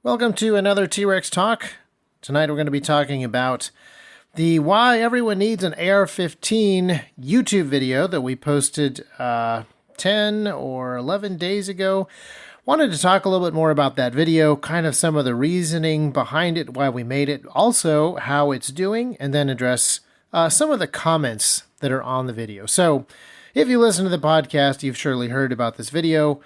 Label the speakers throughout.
Speaker 1: Welcome to another T-Rex Talk. Tonight we're going to be talking about the Why Everyone Needs an AR-15 YouTube video that we posted 10 or 11 days ago. Wanted to talk a little bit more about that video, kind of some of the reasoning behind it, why we made it, also how it's doing, and then address some of the comments that are on the video. So if you listen to the podcast, you've surely heard about this video.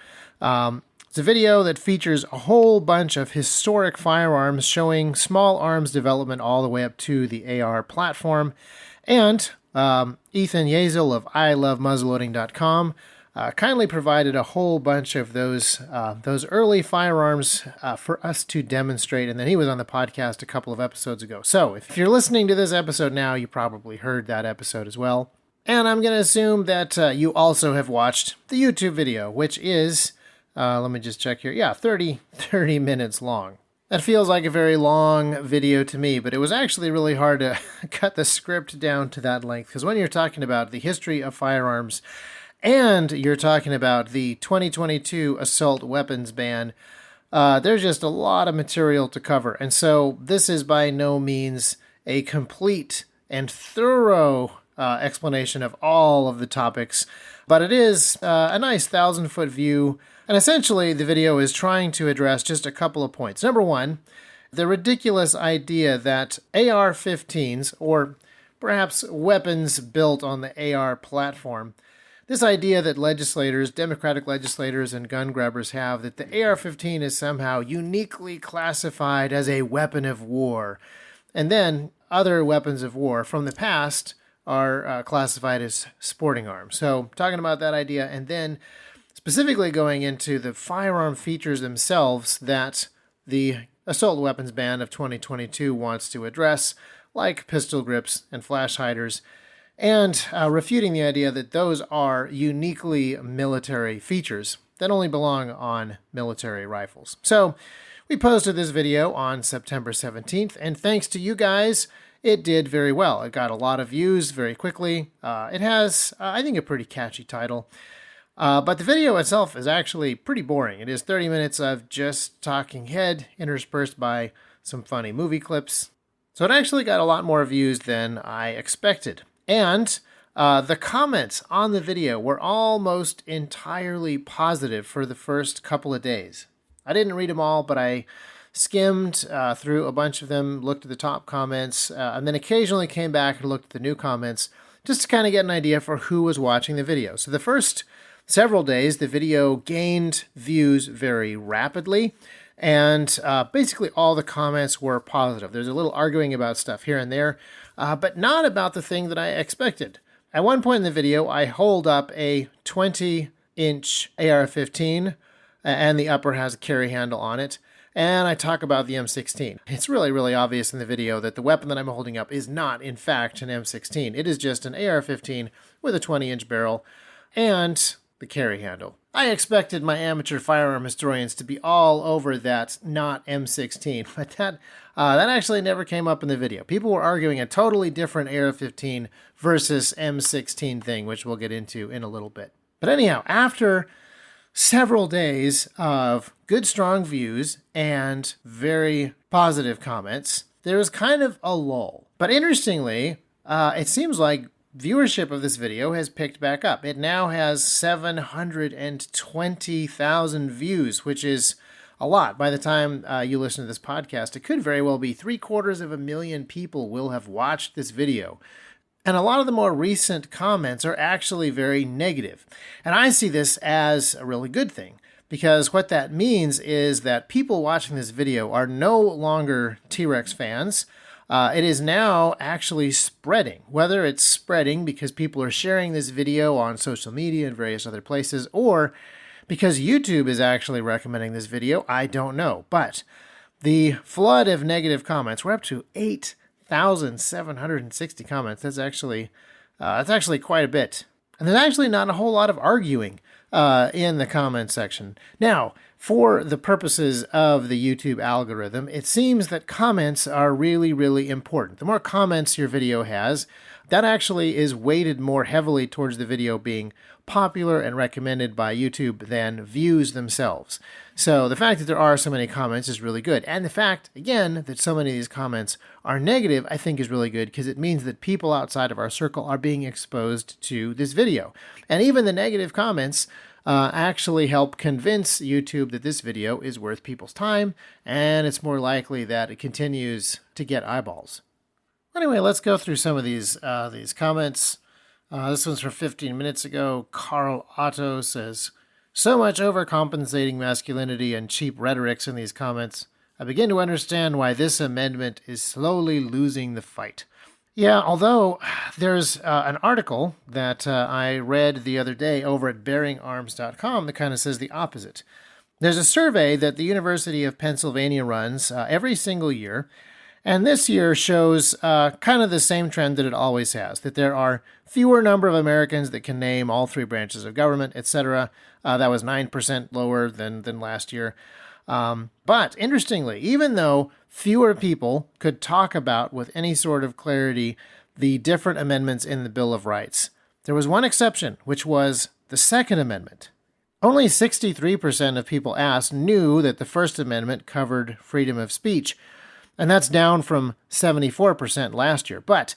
Speaker 1: It's a video that features a whole bunch of historic firearms showing small arms development all the way up to the AR platform. And Ethan Yazel of ilovemuzzleloading.com kindly provided a whole bunch of those early firearms for us to demonstrate. And then he was on the podcast a couple of episodes ago. So if you're listening to this episode now, you probably heard that episode as well. And I'm going to assume that you also have watched the YouTube video, which is... let me just check here. Yeah, 30 minutes long. That feels like a very long video to me, but it was actually really hard to cut the script down to that length, because when you're talking about the history of firearms and you're talking about the 2022 assault weapons ban, there's just a lot of material to cover. And so this is by no means a complete and thorough explanation of all of the topics, but it is a nice 1,000-foot view. And essentially, the video is trying to address just a couple of points. Number one, the ridiculous idea that AR-15s, or perhaps weapons built on the AR platform, this idea that legislators, Democratic legislators and gun grabbers have, that the AR-15 is somehow uniquely classified as a weapon of war. And then other weapons of war from the past are classified as sporting arms. So talking about that idea, and then specifically going into the firearm features themselves that the assault weapons ban of 2022 wants to address, like pistol grips and flash hiders, and refuting the idea that those are uniquely military features that only belong on military rifles. So we posted this video on September 17th, and thanks to you guys, it did very well. It got a lot of views very quickly. It has, I think, a pretty catchy title. But the video itself is actually pretty boring. It is 30 minutes of just talking head, interspersed by some funny movie clips. So it actually got a lot more views than I expected. And the comments on the video were almost entirely positive for the first couple of days. I didn't read them all, but I skimmed through a bunch of them, looked at the top comments, and then occasionally came back and looked at the new comments just to kind of get an idea for who was watching the video. So the first several days, the video gained views very rapidly, and basically all the comments were positive. There's a little arguing about stuff here and there, but not about the thing that I expected. At one point in the video, I hold up a 20-inch AR-15, and the upper has a carry handle on it, and I talk about the M16. It's really, really obvious in the video that the weapon that I'm holding up is not, in fact, an M16. It is just an AR-15 with a 20-inch barrel and the carry handle. I expected my amateur firearm historians to be all over that not M16, but that actually never came up in the video. People were arguing a totally different AR-15 versus M16 thing, which we'll get into in a little bit. But anyhow, after several days of good, strong views and very positive comments, there was kind of a lull. But interestingly, it seems like viewership of this video has picked back up. It now has 720,000 views, which is a lot. By the time you listen to this podcast, it could very well be 750,000 people will have watched this video. And a lot of the more recent comments are actually very negative. And I see this as a really good thing, because what that means is that people watching this video are no longer T-Rex fans. It is now actually spreading, whether it's spreading because people are sharing this video on social media and various other places, or because YouTube is actually recommending this video, I don't know. But the flood of negative comments, we're up to 8,760 comments. That's actually quite a bit. And there's actually not a whole lot of arguing in the comment section. Now, For the purposes of the YouTube algorithm, it seems that comments are really, really important. The more comments your video has, that actually is weighted more heavily towards the video being popular and recommended by YouTube than views themselves. So the fact that there are so many comments is really good. And the fact, again, that so many of these comments are negative, I think is really good because it means that people outside of our circle are being exposed to this video. And even the negative comments actually help convince YouTube that this video is worth people's time, and it's more likely that it continues to get eyeballs. Anyway, let's go through some of these comments. This one's from 15 minutes ago. Carl Otto says, "So much overcompensating masculinity and cheap rhetorics in these comments. I begin to understand why this amendment is slowly losing the fight." Yeah, although there's an article that I read the other day over at bearingarms.com that kind of says the opposite. There's a survey that the University of Pennsylvania runs every single year, and this year shows kind of the same trend that it always has, that there are fewer number of Americans that can name all three branches of government, etc. That was 9% lower than last year. But interestingly, even though fewer people could talk about with any sort of clarity the different amendments in the Bill of Rights, there was one exception, which was the Second Amendment. Only 63% of people asked knew that the First Amendment covered freedom of speech, and that's down from 74% last year. But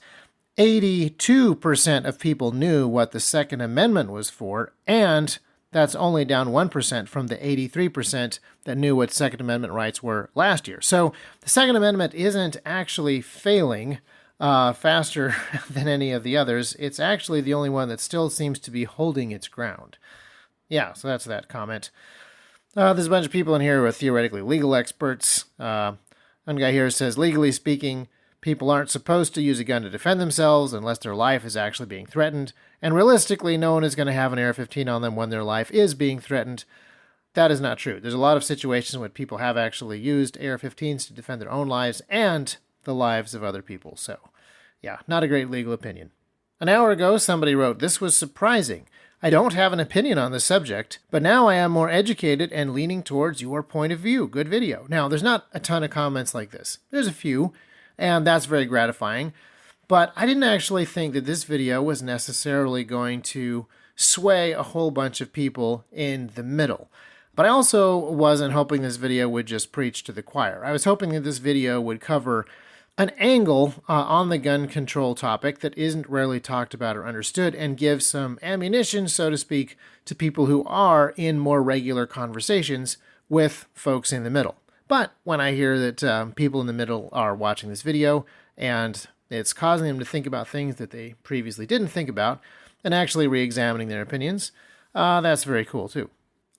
Speaker 1: 82% of people knew what the Second Amendment was for, and that's only down 1% from the 83% that knew what Second Amendment rights were last year. So the Second Amendment isn't actually failing faster than any of the others. It's actually the only one that still seems to be holding its ground. Yeah, so that's that comment. There's a bunch of people in here who are theoretically legal experts. One guy here says, legally speaking, people aren't supposed to use a gun to defend themselves unless their life is actually being threatened. And realistically, no one is going to have an AR-15 on them when their life is being threatened. That is not true. There's a lot of situations when people have actually used AR-15s to defend their own lives and the lives of other people. So, yeah, not a great legal opinion. An hour ago, somebody wrote, "This was surprising. I don't have an opinion on the subject, but now I am more educated and leaning towards your point of view. Good video." Now, there's not a ton of comments like this. There's a few, and that's very gratifying. But I didn't actually think that this video was necessarily going to sway a whole bunch of people in the middle. But I also wasn't hoping this video would just preach to the choir. I was hoping that this video would cover an angle on the gun control topic that isn't rarely talked about or understood, and give some ammunition, so to speak, to people who are in more regular conversations with folks in the middle. But when I hear that people in the middle are watching this video and it's causing them to think about things that they previously didn't think about and actually re-examining their opinions, that's very cool too.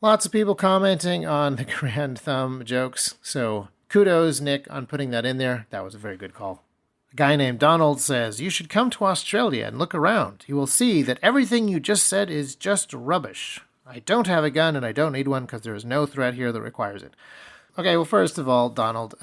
Speaker 1: Lots of people commenting on the grand thumb jokes, so kudos, Nick, on putting that in there. That was a very good call. A guy named Donald says, "You should come to Australia and look around. You will see that everything you just said is just rubbish. I don't have a gun and I don't need one because there is no threat here that requires it." Okay, well, first of all, Donald,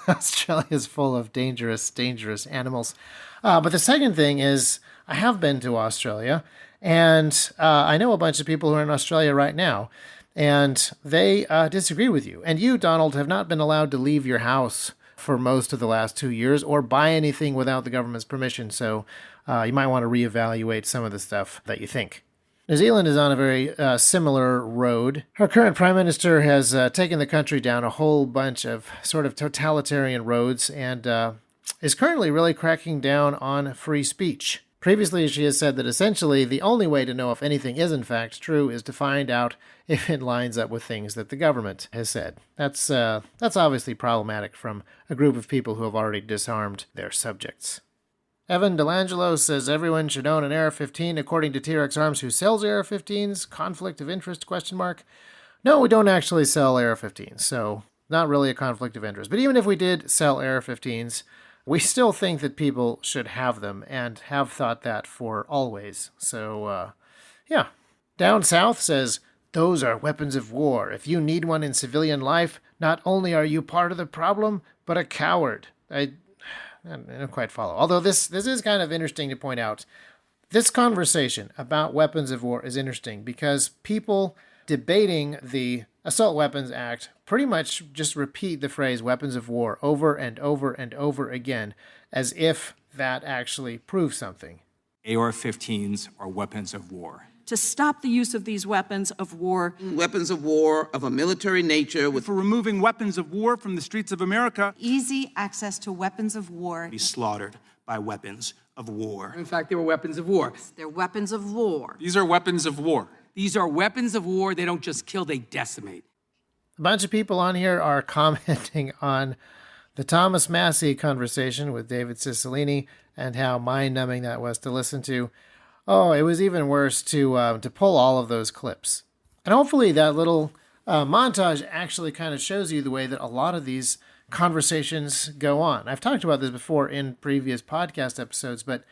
Speaker 1: Australia is full of dangerous animals. But the second thing is, I have been to Australia, and I know a bunch of people who are in Australia right now, and they disagree with you. And you, Donald, have not been allowed to leave your house for most of the last 2 years or buy anything without the government's permission, so you might want to reevaluate some of the stuff that you think. New Zealand is on a very similar road. Our current prime minister has taken the country down a whole bunch of sort of totalitarian roads and is currently really cracking down on free speech. Previously, she has said that essentially the only way to know if anything is in fact true is to find out if it lines up with things that the government has said. That's obviously problematic from a group of people who have already disarmed their subjects. Evan Delangelo says everyone should own an AR-15 according to T-Rex Arms, who sells AR-15s. Conflict of interest, ? No, we don't actually sell AR-15s, so not really a conflict of interest. But even if we did sell AR-15s, we still think that people should have them and have thought that for always. So, yeah. Down South says, "Those are weapons of war. If you need one in civilian life, not only are you part of the problem, but a coward." I don't quite follow. Although this is kind of interesting to point out. This conversation about weapons of war is interesting because people debating the Assault Weapons Act pretty much just repeat the phrase weapons of war over and over and over again, as if that actually proves something.
Speaker 2: AR-15s are weapons of war.
Speaker 3: To stop the use of these weapons of war.
Speaker 4: Weapons of war of a military nature.
Speaker 2: For removing weapons of war from the streets of America.
Speaker 5: Easy access to weapons of war.
Speaker 2: Be slaughtered by weapons of war.
Speaker 6: In fact, they were weapons of war.
Speaker 5: They're weapons of war.
Speaker 2: These are weapons of war.
Speaker 6: These are weapons of war. They don't just kill, they decimate.
Speaker 1: A bunch of people on here are commenting on the Thomas Massie conversation with David Cicilline and how mind-numbing that was to listen to. Oh, it was even worse to pull all of those clips. And hopefully that little montage actually kind of shows you the way that a lot of these conversations go on. I've talked about this before in previous podcast episodes, but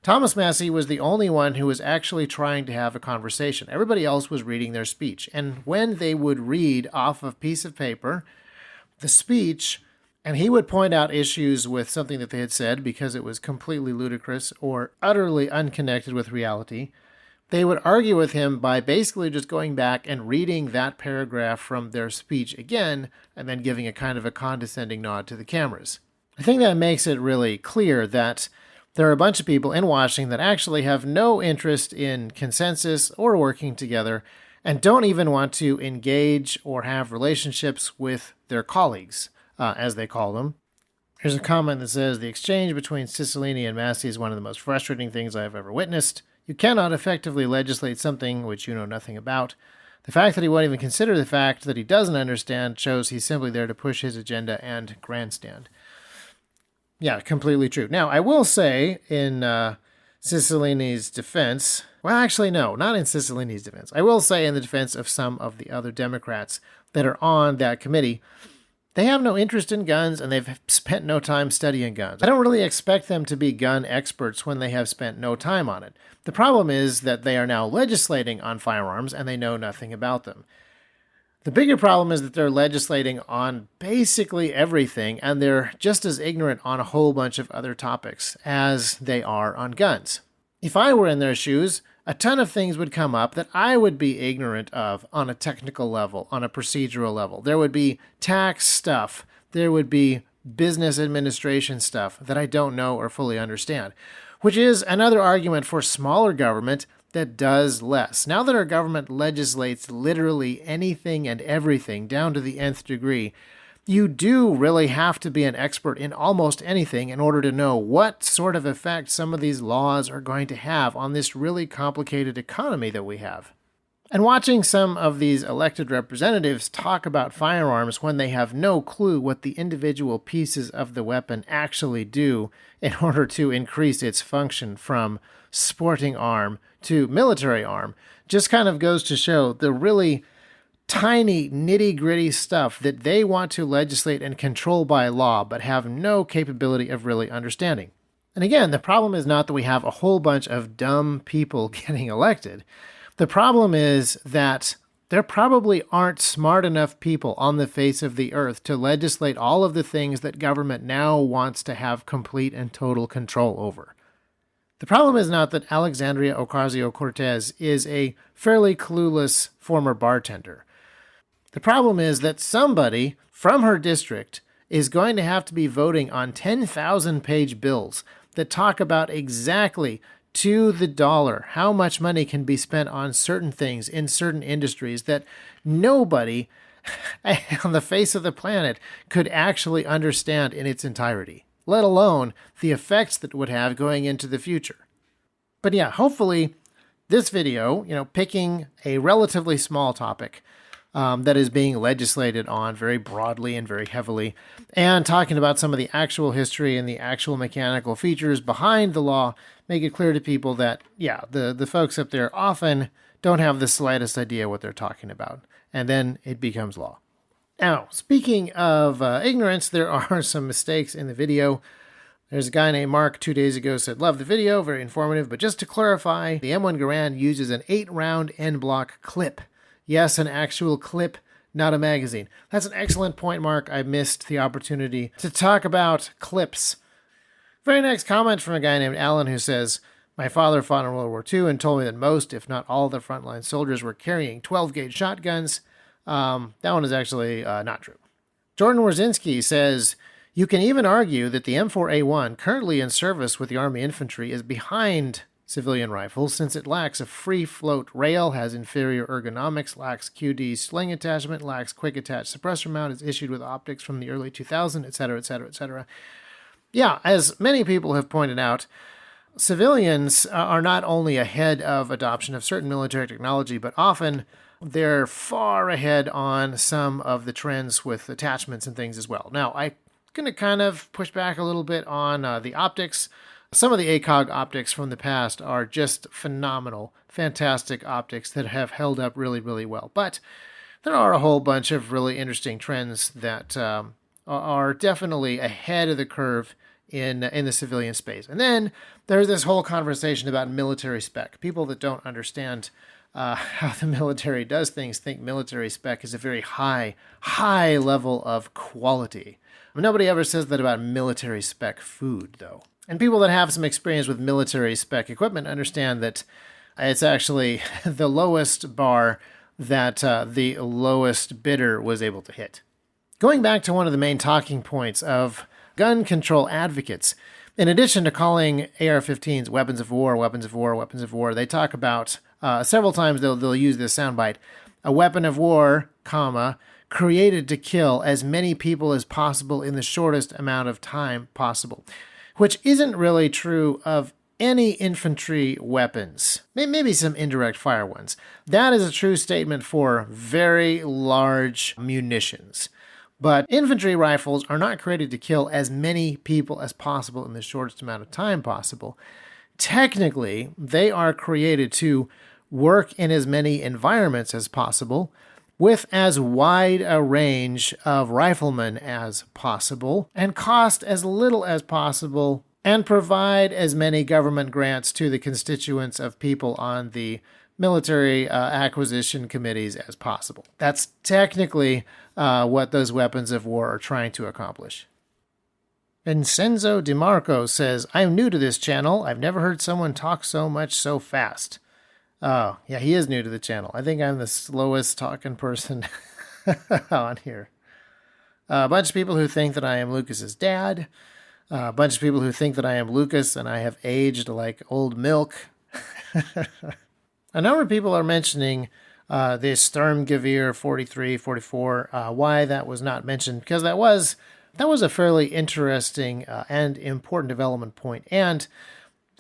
Speaker 1: Thomas Massie was the only one who was actually trying to have a conversation. Everybody else was reading their speech. And when they would read off a piece of paper the speech, and he would point out issues with something that they had said because it was completely ludicrous or utterly unconnected with reality, they would argue with him by basically just going back and reading that paragraph from their speech again and then giving a kind of a condescending nod to the cameras. I think that makes it really clear that there are a bunch of people in Washington that actually have no interest in consensus or working together and don't even want to engage or have relationships with their colleagues, as they call them. Here's a comment that says, "The exchange between Cicilline and Massie is one of the most frustrating things I have ever witnessed. You cannot effectively legislate something which you know nothing about. The fact that he won't even consider the fact that he doesn't understand shows he's simply there to push his agenda and grandstand." Yeah, completely true. Now, I will say in Cicilline's defense, well, actually, no, not in Cicilline's defense. I will say in the defense of some of the other Democrats that are on that committee, they have no interest in guns and they've spent no time studying guns. I don't really expect them to be gun experts when they have spent no time on it. The problem is that they are now legislating on firearms and they know nothing about them. The bigger problem is that they're legislating on basically everything, and they're just as ignorant on a whole bunch of other topics as they are on guns. If I were in their shoes, a ton of things would come up that I would be ignorant of on a technical level, on a procedural level. There would be tax stuff. There would be business administration stuff that I don't know or fully understand, which is another argument for smaller government that does less. Now that our government legislates literally anything and everything down to the nth degree, you do really have to be an expert in almost anything in order to know what sort of effect some of these laws are going to have on this really complicated economy that we have. And watching some of these elected representatives talk about firearms when they have no clue what the individual pieces of the weapon actually do in order to increase its function from sporting arm to military arm just kind of goes to show the really tiny nitty-gritty stuff that they want to legislate and control by law but have no capability of really understanding. And again, the problem is not that we have a whole bunch of dumb people getting elected. The problem is that there probably aren't smart enough people on the face of the earth to legislate all of the things that government now wants to have complete and total control over. The problem is not that Alexandria Ocasio-Cortez is a fairly clueless former bartender. The problem is that somebody from her district is going to have to be voting on 10,000-page bills that talk about exactly to the dollar how much money can be spent on certain things in certain industries that nobody on the face of the planet could actually understand in its entirety, let alone the effects that would have going into the future. But yeah, hopefully this video, picking a relatively small topic that is being legislated on very broadly and very heavily, and talking about some of the actual history and the actual mechanical features behind the law, make it clear to people that, the folks up there often don't have the slightest idea what they're talking about, and then it becomes law. Now, speaking of ignorance, there are some mistakes in the video. There's a guy named Mark 2 days ago said, "Love the video, very informative, but just to clarify, the M1 Garand uses an 8-round N-block clip." Yes, an actual clip, not a magazine. That's an excellent point, Mark. I missed the opportunity to talk about clips. Very next comment from a guy named Alan who says, "My father fought in World War II and told me that most, if not all, of the frontline soldiers were carrying 12-gauge shotguns. That one is actually not true. Jordan Wierzinski says, you can even argue that the M4A1, currently in service with the Army Infantry, is behind civilian rifles since it lacks a free float rail, has inferior ergonomics, lacks QD sling attachment, lacks quick attach suppressor mount, is issued with optics from the early 2000s, etc., etc., etc. Yeah, as many people have pointed out, civilians are not only ahead of adoption of certain military technology, but often they're far ahead on some of the trends with attachments and things as well. Now, I'm going to kind of push back a little bit on the optics. Some of the ACOG optics from the past are just phenomenal, fantastic optics that have held up really, really well. But there are a whole bunch of really interesting trends that are definitely ahead of the curve in the civilian space. And then there's this whole conversation about military spec. People that don't understand how the military does things think military spec is a very high level of quality. Nobody ever says that about military spec food, though. And people that have some experience with military spec equipment understand that it's actually the lowest bar that the lowest bidder was able to hit. Going back to one of the main talking points of gun control advocates, in addition to calling AR-15s weapons of war, weapons of war, weapons of war, they talk about, several times they'll use this soundbite, a weapon of war, comma, created to kill as many people as possible in the shortest amount of time possible, which isn't really true of any infantry weapons, maybe some indirect fire ones. That is a true statement for very large munitions. But infantry rifles are not created to kill as many people as possible in the shortest amount of time possible. Technically, they are created to work in as many environments as possible, with as wide a range of riflemen as possible, and cost as little as possible, and provide as many government grants to the constituents of people on the military acquisition committees as possible. That's technically what those weapons of war are trying to accomplish. Vincenzo DiMarco says, I'm new to this channel. I've never heard someone talk so much so fast. Oh, yeah, he is new to the channel. I think I'm the slowest talking person on here. A bunch of people who think that I am Lucas's dad. A bunch of people who think that I am Lucas and I have aged like old milk. A number of people are mentioning this Sturmgewehr 43, 44, why that was not mentioned, because that was a fairly interesting and important development point. And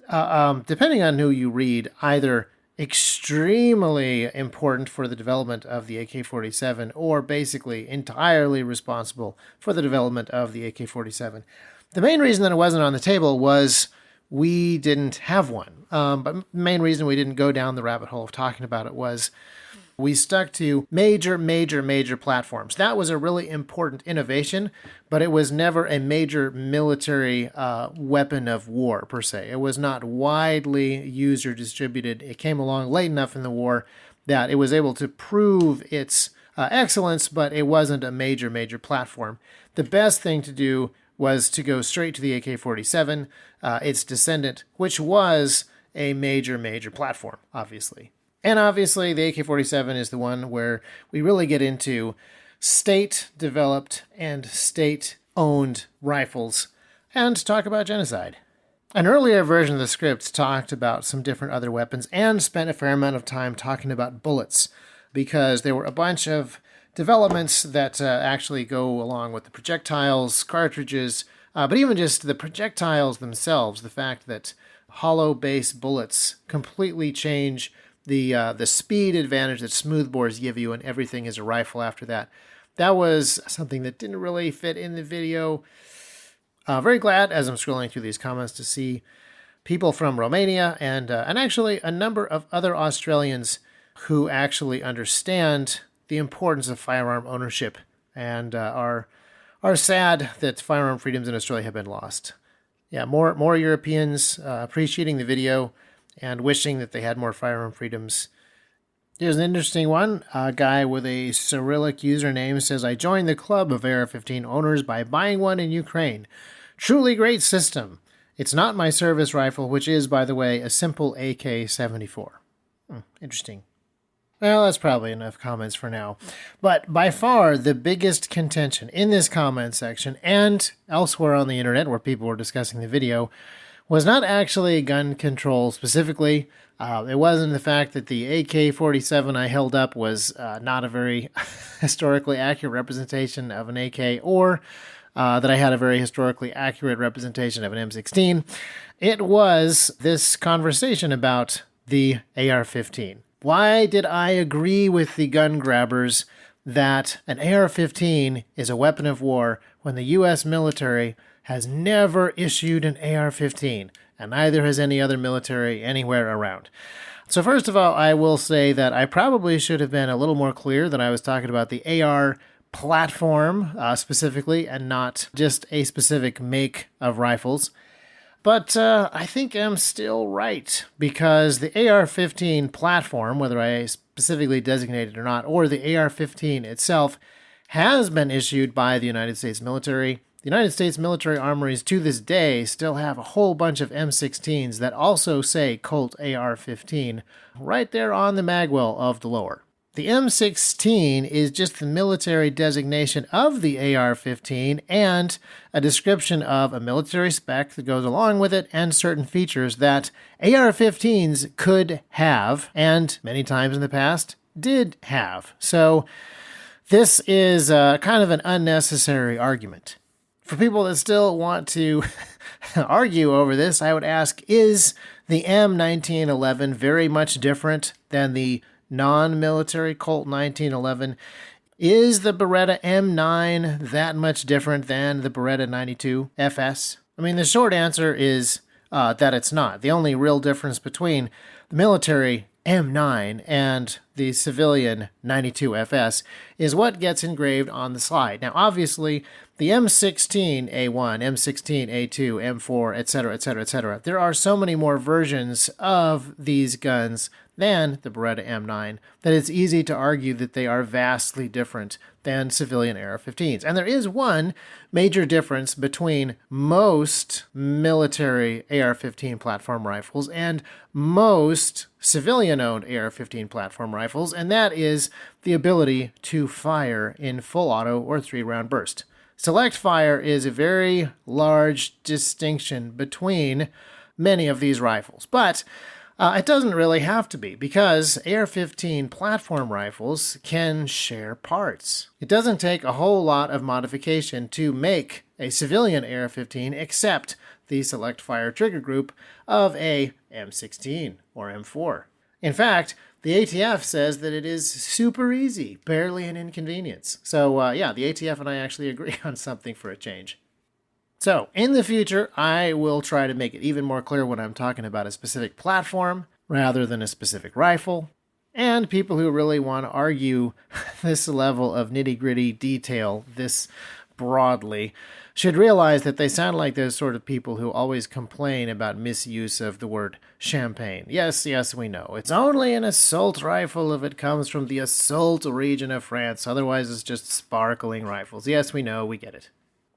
Speaker 1: depending on who you read, either extremely important for the development of the AK-47 or basically entirely responsible for the development of the AK-47. The main reason that it wasn't on the table was we didn't have one. But the main reason we didn't go down the rabbit hole of talking about it was we stuck to major platforms. That was a really important innovation, but it was never a major military weapon of war, per se. It was not widely used or distributed. It came along late enough in the war that it was able to prove its excellence, but it wasn't a major platform. The best thing to do was to go straight to the AK-47, its descendant, which was a major platform, obviously. And obviously, the AK-47 is the one where we really get into state-developed and state-owned rifles and talk about genocide. An earlier version of the script talked about some different other weapons and spent a fair amount of time talking about bullets, because there were a bunch of developments that actually go along with the projectiles, cartridges, but even just the projectiles themselves, the fact that hollow base bullets completely change the speed advantage that smoothbores give you, and everything is a rifle after that. That was something that didn't really fit in the video. Very glad, as I'm scrolling through these comments, to see people from Romania and actually a number of other Australians who actually understand the importance of firearm ownership and are sad that firearm freedoms in Australia have been lost. Yeah, more Europeans appreciating the video and wishing that they had more firearm freedoms. Here's an interesting one. A guy with a Cyrillic username says, I joined the club of AR-15 owners by buying one in Ukraine. Truly great system. It's not my service rifle, which is, by the way, a simple AK-74. Interesting. Well, that's probably enough comments for now. But by far, the biggest contention in this comment section and elsewhere on the internet where people were discussing the video was not actually gun control specifically. It wasn't the fact that the AK-47 I held up was not a very historically accurate representation of an AK, or that I had a very historically accurate representation of an M16. It was this conversation about the AR-15. Why did I agree with the gun grabbers that an AR-15 is a weapon of war when the U.S. military has never issued an AR-15, and neither has any other military anywhere around? So first of all, I will say that I probably should have been a little more clear that I was talking about the AR platform specifically, and not just a specific make of rifles. But I think I'm still right, because the AR-15 platform, whether I specifically designate it or not, or the AR-15 itself, has been issued by the United States military. The United States military armories to this day still have a whole bunch of M16s that also say Colt AR-15 right there on the magwell of the lower. The M16 is just the military designation of the AR-15 and a description of a military spec that goes along with it and certain features that AR-15s could have, and many times in the past did have. So this is kind of an unnecessary argument. For people that still want to argue over this, I would ask, is the M1911 very much different than the non-military Colt 1911? Is the Beretta M9 that much different than the Beretta 92 FS? I mean, the short answer is that it's not. The only real difference between the military M9 and the civilian 92 FS is what gets engraved on the slide. Now, obviously, the M16A1, M16A2, M4, etc., etc., etc. There are so many more versions of these guns than the Beretta M9 that it's easy to argue that they are vastly different than civilian AR-15s. And there is one major difference between most military AR-15 platform rifles and most civilian-owned AR-15 platform rifles, and that is the ability to fire in full auto or 3-round burst. Select fire is a very large distinction between many of these rifles, but it doesn't really have to be, because AR-15 platform rifles can share parts. It doesn't take a whole lot of modification to make a civilian AR-15 except the select fire trigger group of a M16 or M4. In fact, the ATF says that it is super easy, barely an inconvenience. So yeah, the ATF and I actually agree on something for a change. So, in the future, I will try to make it even more clear when I'm talking about a specific platform rather than a specific rifle. And people who really want to argue this level of nitty-gritty detail this broadly should realize that they sound like those sort of people who always complain about misuse of the word champagne. Yes, we know. It's only an assault rifle if it comes from the assault region of France. Otherwise, it's just sparkling rifles. Yes, we know. We get it.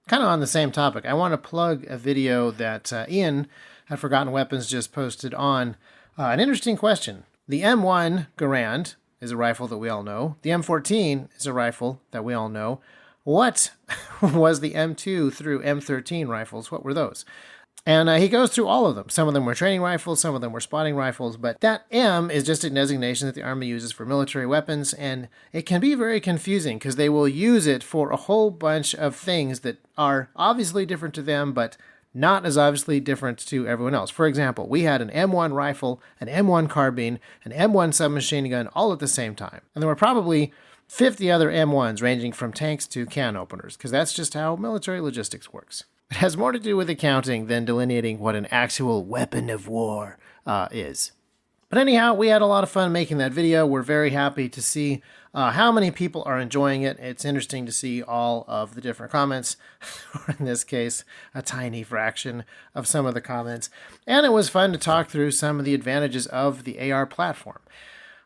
Speaker 1: Kind of on the same topic, I want to plug a video that Ian at Forgotten Weapons just posted on an interesting question. The M1 Garand is a rifle that we all know. The M14 is a rifle that we all know. What was the M2 through M13 rifles? What were those? And he goes through all of them. Some of them were training rifles, some of them were spotting rifles, but that M is just a designation that the Army uses for military weapons, and it can be very confusing because they will use it for a whole bunch of things that are obviously different to them, but not as obviously different to everyone else. For example, we had an M1 rifle, an M1 carbine, an M1 submachine gun all at the same time. And there were probably 50 other M1s ranging from tanks to can openers, because that's just how military logistics works. It has more to do with accounting than delineating what an actual weapon of war is. But anyhow, we had a lot of fun making that video. We're very happy to see how many people are enjoying it. It's interesting to see all of the different comments, or in this case, a tiny fraction of some of the comments. And it was fun to talk through some of the advantages of the AR platform.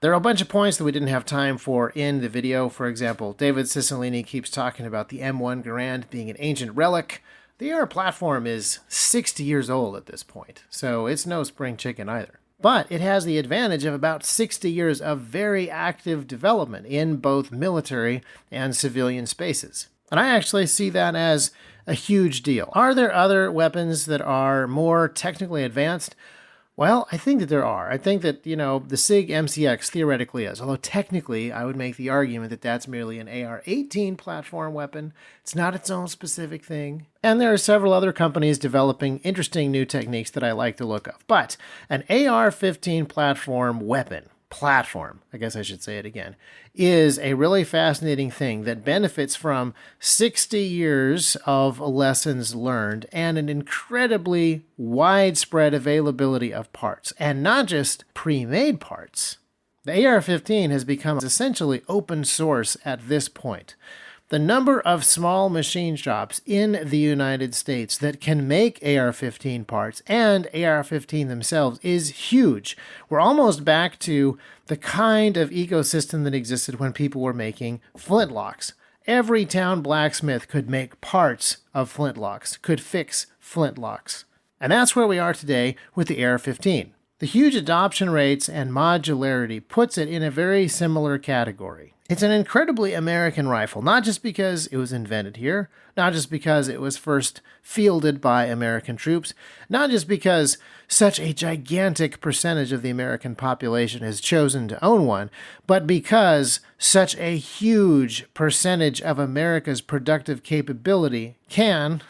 Speaker 1: There are a bunch of points that we didn't have time for in the video. For example, David Cicilline keeps talking about the M1 Garand being an ancient relic. The AR platform is 60 years old at this point, so it's no spring chicken either. But it has the advantage of about 60 years of very active development in both military and civilian spaces. And I actually see that as a huge deal. Are there other weapons that are more technically advanced? Well, I think that there are. I think that, the SIG MCX theoretically is, although technically I would make the argument that that's merely an AR-18 platform weapon. It's not its own specific thing. And there are several other companies developing interesting new techniques that I like to look of. But an AR-15 platform, I guess I should say it again, is a really fascinating thing that benefits from 60 years of lessons learned and an incredibly widespread availability of parts, and not just pre-made parts. The AR-15 has become essentially open source at this point. The number of small machine shops in the United States that can make AR-15 parts and AR-15 themselves is huge. We're almost back to the kind of ecosystem that existed when people were making flintlocks. Every town blacksmith could make parts of flintlocks, could fix flintlocks. And that's where we are today with the AR-15. The huge adoption rates and modularity puts it in a very similar category. It's an incredibly American rifle, not just because it was invented here, not just because it was first fielded by American troops, not just because such a gigantic percentage of the American population has chosen to own one, but because such a huge percentage of America's productive capability can,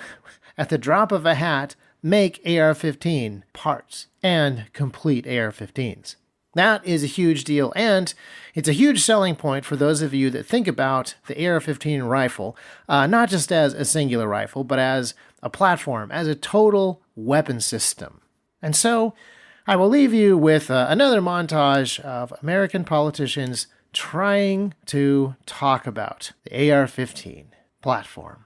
Speaker 1: at the drop of a hat, make AR-15 parts and complete AR-15s. That is a huge deal, and it's a huge selling point for those of you that think about the AR-15 rifle, not just as a singular rifle, but as a platform, as a total weapon system. And so, I will leave you with another montage of American politicians trying to talk about the AR-15 platform.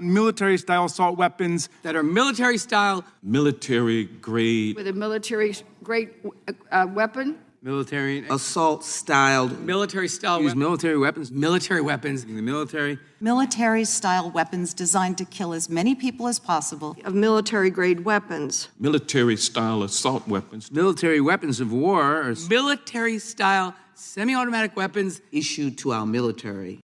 Speaker 2: Military-style assault weapons
Speaker 6: That are military style,
Speaker 7: military grade,
Speaker 8: with a military-grade weapon.
Speaker 6: military
Speaker 4: Assault-styled
Speaker 6: style
Speaker 7: use military weapons,
Speaker 6: the military.
Speaker 5: Military-style weapons designed to kill as many people as possible.
Speaker 8: Of military-grade weapons.
Speaker 7: military style assault weapons,
Speaker 6: Military weapons of war are military style semi-automatic weapons
Speaker 4: issued to our military